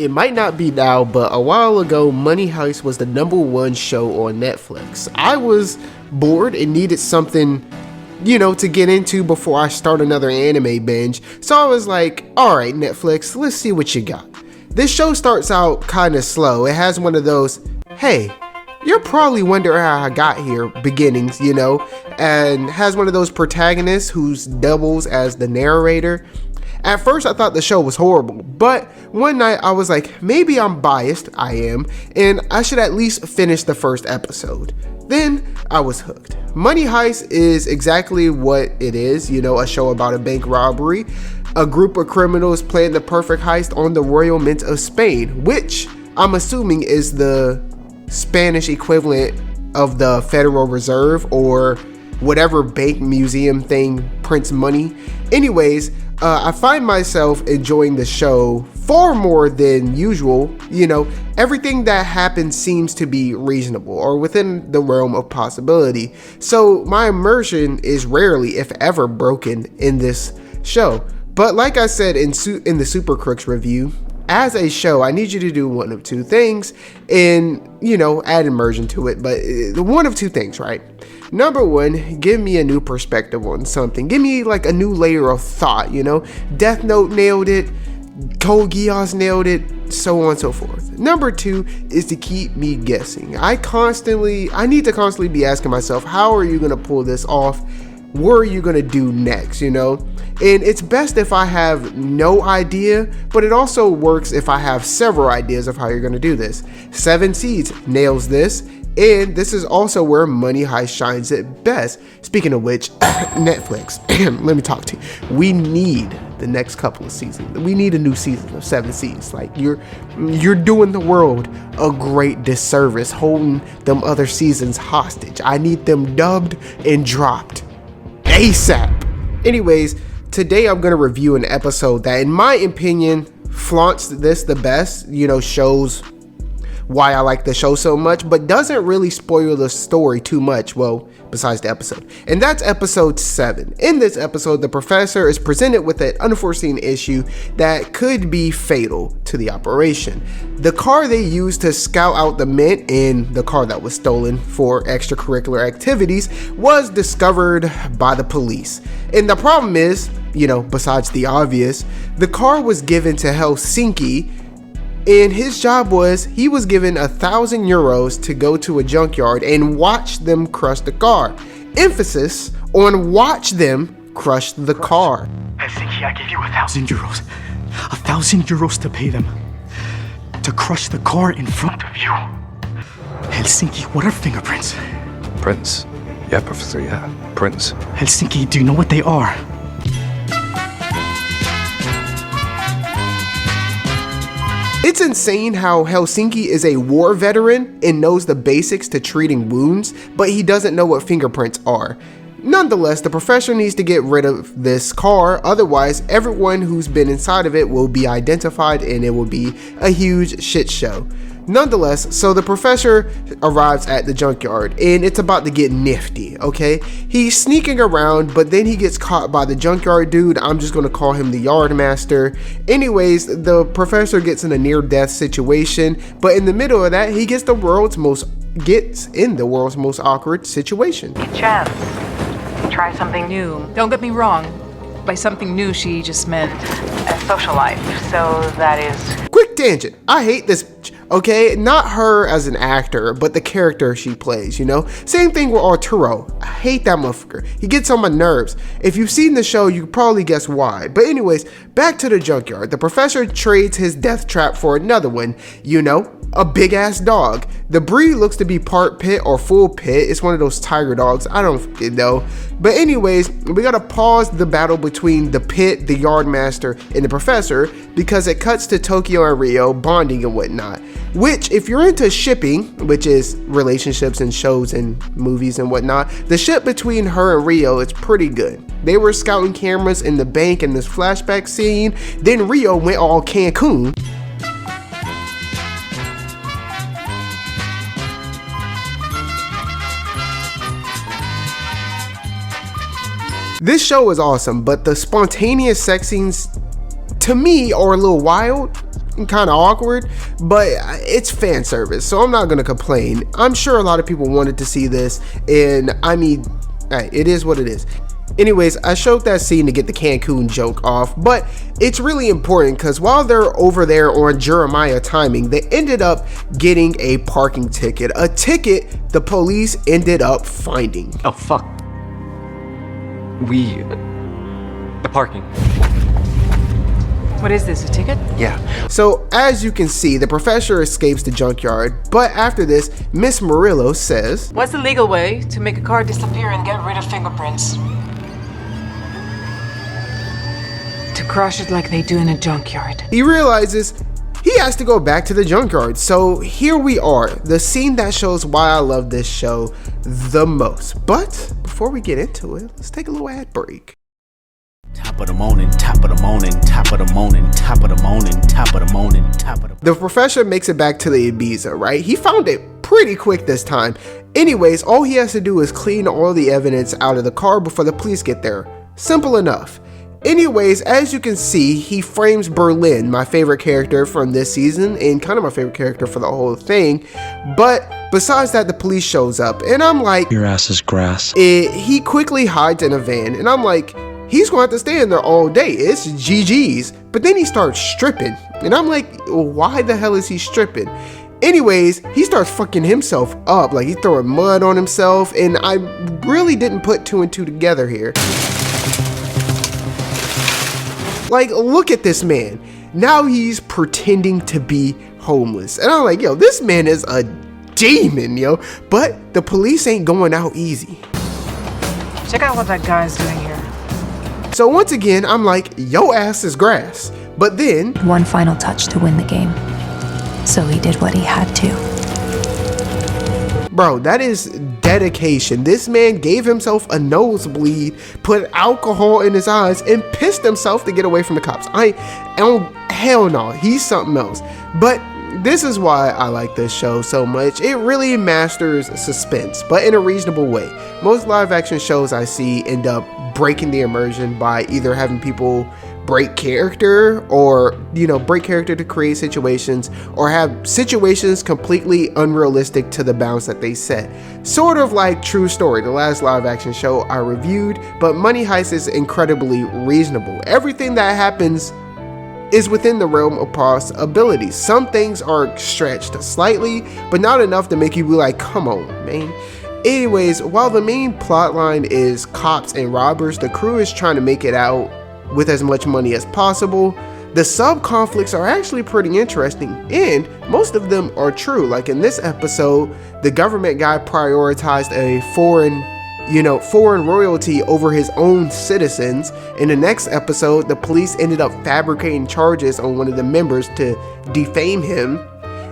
It might not be now, but a while ago, Money Heist was the #1 show on Netflix. I was bored and needed something, to get into before I start another anime binge. So I was like, alright Netflix, let's see what you got. This show starts out kind of slow. It has one of those, hey, you're probably wondering how I got here beginnings, and has one of those protagonists who's doubles as the narrator. At first I thought the show was horrible, but one night I was like, maybe I'm biased, I am, and I should at least finish the first episode. Then I was hooked. Money Heist is exactly what it is, a show about a bank robbery. A group of criminals plan the perfect heist on the Royal Mint of Spain, which I'm assuming is the Spanish equivalent of the Federal Reserve or whatever bank museum thing prints money. Anyways, I find myself enjoying the show far more than usual. Everything that happens seems to be reasonable or within the realm of possibility. So my immersion is rarely, if ever, broken in this show. But like I said in the Super Crooks review, as a show, I need you to do one of two things and, add immersion to it. But one of two things, right? Number one, give me a new perspective on something. Give me like a new layer of thought, Death Note nailed it, Code Geass nailed it, so on and so forth. Number two is to keep me guessing. I need to constantly be asking myself, how are you going to pull this off? What are you going to do next, And it's best if I have no idea, but it also works if I have several ideas of how you're going to do this. 7 Seeds nails this. And this is also where Money Heist shines at best. Speaking of which, Netflix, let me talk to you. We need the next couple of seasons. We need a new season of 7 Seas. Like you're doing the world a great disservice, holding them other seasons hostage. I need them dubbed and dropped ASAP. Anyways, today I'm going to review an episode that, in my opinion, flaunts this the best, shows why I like the show so much, but doesn't really spoil the story too much, well, besides the episode. And that's episode 7. In this episode, the professor is presented with an unforeseen issue that could be fatal to the operation. The car they used to scout out the mint and the car that was stolen for extracurricular activities was discovered by the police. And the problem is, besides the obvious, the car was given to Helsinki. And his job was, he was given 1,000 euros to go to a junkyard and watch them crush the car. Emphasis on watch them crush the car. Helsinki, I gave you 1,000 euros. 1,000 euros to pay them. To crush the car in front of you. Helsinki, what are fingerprints? Prints? Yeah, Professor, yeah. Prints. Helsinki, do you know what they are? It's insane how Helsinki is a war veteran and knows the basics to treating wounds, but he doesn't know what fingerprints are. Nonetheless, the professor needs to get rid of this car, otherwise everyone who's been inside of it will be identified and it will be a huge shit show. Nonetheless, so the professor arrives at the junkyard and it's about to get nifty, okay? He's sneaking around, but then he gets caught by the junkyard dude. I'm just gonna call him the yard master. Anyways, the professor gets in a near-death situation, but in the middle of that, he gets in the world's most awkward situation. Chance. Try something new. Don't get me wrong. By something new, she just meant a social life. So that is... Quick tangent. I hate this, okay? Not her as an actor, but the character she plays, Same thing with Arturo. I hate that motherfucker. He gets on my nerves. If you've seen the show, you can probably guess why. But anyways, back to the junkyard. The professor trades his death trap for another one, a big ass dog. The breed looks to be part pit or full pit. It's one of those tiger dogs. I don't fucking know. But anyways, we gotta pause the battle between the pit, the yard master, and the professor because it cuts to Tokyo and Rio bonding and whatnot. Which, if you're into shipping, which is relationships and shows and movies and whatnot, the ship between her and Rio is pretty good. They were scouting cameras in the bank in this flashback scene. Then Rio went all Cancun. This show is awesome, but the spontaneous sex scenes, to me, are a little wild. kind of awkward, but it's fan service, so I'm not gonna complain. I'm sure a lot of people wanted to see this, and I mean, hey, it is what it is. Anyways, I showed that scene to get the Cancun joke off, but it's really important because while they're over there on Jeremiah timing, they ended up getting a parking ticket. A ticket the police ended up finding. Oh, fuck. The parking. What is this, a ticket? Yeah. So as you can see, the professor escapes the junkyard, but after this, Miss Murillo says, What's the legal way to make a car disappear and get rid of fingerprints? To crush it like they do in a junkyard. he realizes he has to go back to the junkyard. So here we are, the scene that shows why I love this show the most. But before we get into it, let's take a little ad break. Top of the morning, top of the morning, top of the morning, top of the morning, top of the morning, top of the... The professor makes it back to the Ibiza, right? He found it pretty quick this time. Anyways, all he has to do is clean all the evidence out of the car before the police get there. Simple enough. Anyways, as you can see, he frames Berlin, my favorite character from this season and kind of my favorite character for the whole thing. But besides that, the police shows up and I'm like, your ass is grass. He quickly hides in a van and I'm like, he's going to have to stay in there all day. It's GG's. But then he starts stripping and I'm like, why the hell is he stripping? Anyways, he starts fucking himself up, like he's throwing mud on himself, and I really didn't put two and two together here. Like, look at this man. Now he's pretending to be homeless. And I'm like, yo, this man is a demon, yo. But the police ain't going out easy. Check out what that guy's doing here. So once again, I'm like, yo ass is grass. But then, one final touch to win the game. So he did what he had to. bro, that is dedication. This man gave himself a nosebleed, put alcohol in his eyes, and pissed himself to get away from the cops. Hell no, he's something else. But this is why I like this show so much. It really masters suspense, but in a reasonable way. Most live action shows I see end up breaking the immersion by either having people break character or, break character to create situations, or have situations completely unrealistic to the bounds that they set. Sort of like True Story, the last live action show I reviewed, but Money Heist is incredibly reasonable. Everything that happens is within the realm of possibilities. Some things are stretched slightly, but not enough to make you be like, come on, man. Anyways, while the main plot line is cops and robbers, the crew is trying to make it out with as much money as possible. The sub-conflicts are actually pretty interesting, and most of them are true. Like in this episode, the government guy prioritized a foreign royalty over his own citizens. In the next episode, the police ended up fabricating charges on one of the members to defame him.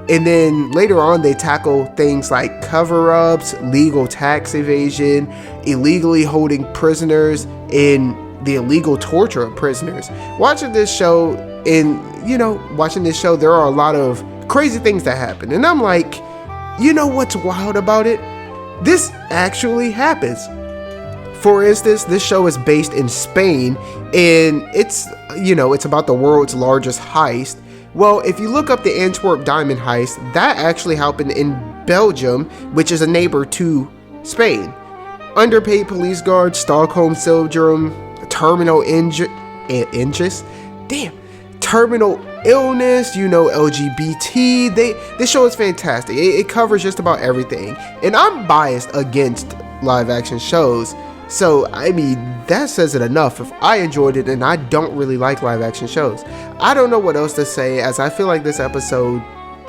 And then later on, they tackle things like cover-ups, legal tax evasion, illegally holding prisoners, and the illegal torture of prisoners. Watching this show, there are a lot of crazy things that happen. And I'm like, what's wild about it? This actually happens. For instance, this show is based in Spain, and it's about the world's largest heist. Well, if you look up the Antwerp diamond heist, that actually happened in Belgium, which is a neighbor to Spain. Underpaid police guards, Stockholm syndrome, terminal illness, LGBT. This show is fantastic. It covers just about everything. And I'm biased against live action shows, so that says it enough. If I enjoyed it, and I don't really like live action shows, I don't know what else to say, as I feel like this episode,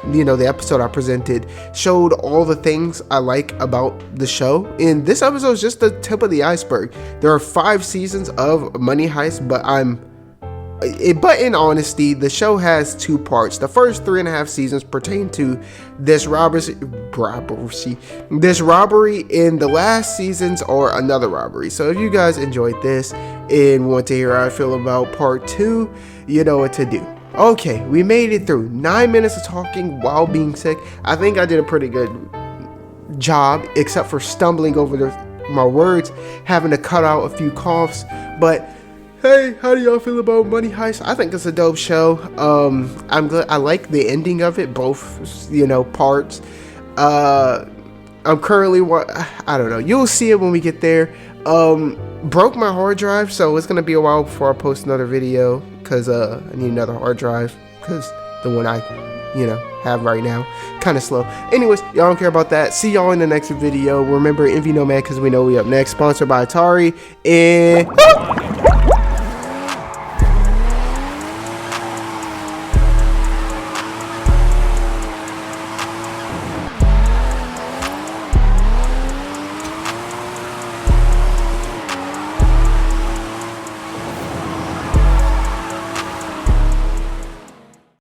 the episode I presented, showed all the things I like about the show. And this episode is just the tip of the iceberg. There are 5 seasons of Money Heist, but in honesty, the show has 2 parts. The first 3.5 seasons pertain to this robbery, and the last seasons are another robbery. So if you guys enjoyed this and want to hear how I feel about part 2, you know what to do. Okay, we made it through 9 minutes of talking while being sick. I think I did a pretty good job, except for stumbling over my words, having to cut out a few coughs, but Hey, how do y'all feel about Money Heist? I think it's a dope show. I'm glad. I like the ending of it, both, you know, parts. I'm currently I don't know. You'll see it when we get there. Broke my hard drive, so it's gonna be a while before I post another video because I need another hard drive because the one I, you know, have right now kind of slow. Anyways, y'all don't care about that. See y'all in the next video. Remember, envy no man because we know we up next. Sponsored by Atari and.